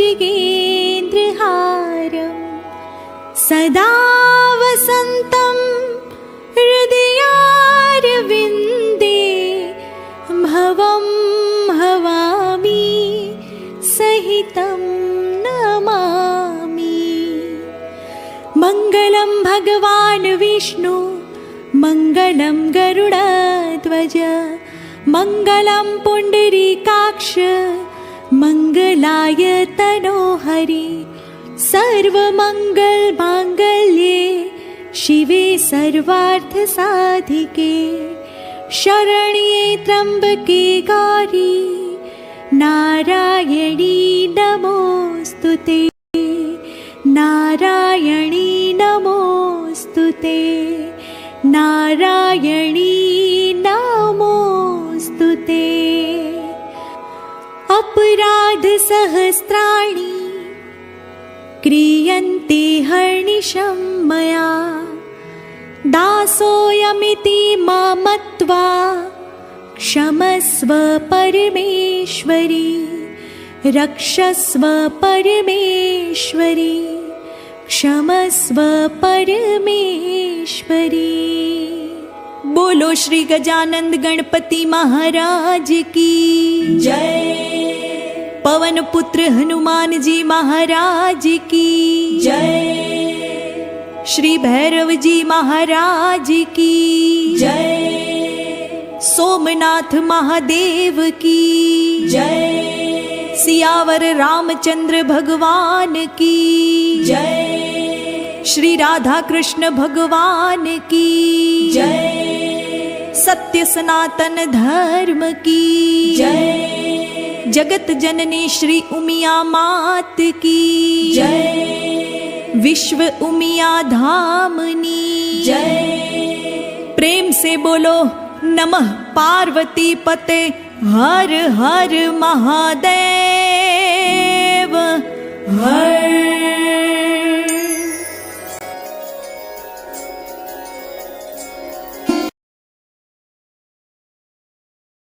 मृगेन्द्रहारं सदा वसन्तं हृदयारविन्दे भवं भवामि सहितं नमामि। मङ्गलं भगवान् विष्णु मङ्गलं गरुडध्वज मङ्गलं पुण्डरीकाक्ष मङ्गलाय तनोहरि सर्वमङ्गलमाङ्गल्ये शिवे सर्वार्थसाधिके शरण्ये त्र्यम्बके गौरी नारायणी नमोऽस्तुते नारायणी नमोऽस्तुते नारायणी नमोऽस्तुते। अपराध सहस्राणि क्रियन्ते हर्निशं मया दासोऽयमिति मत्वा क्षमस्व परमेश्वरी रक्षस्व परमेश्वरी क्षमस्व परमेश्वरी। बोलो श्री गजानंद गणपति महाराज की जय। पवन पुत्र हनुमान जी महाराज की जय। श्री भैरव जी महाराज की जय। सोमनाथ महादेव की जय। सियावर रामचंद्र भगवान की जय। श्री राधा कृष्ण भगवान की जय। सत्य सनातन धर्म की जय। जगत जननी श्री उमिया मात की जय। विश्व उमिया धामनी जय। प्रेम से बोलो नमः पार्वती पते हर हर महादेव हर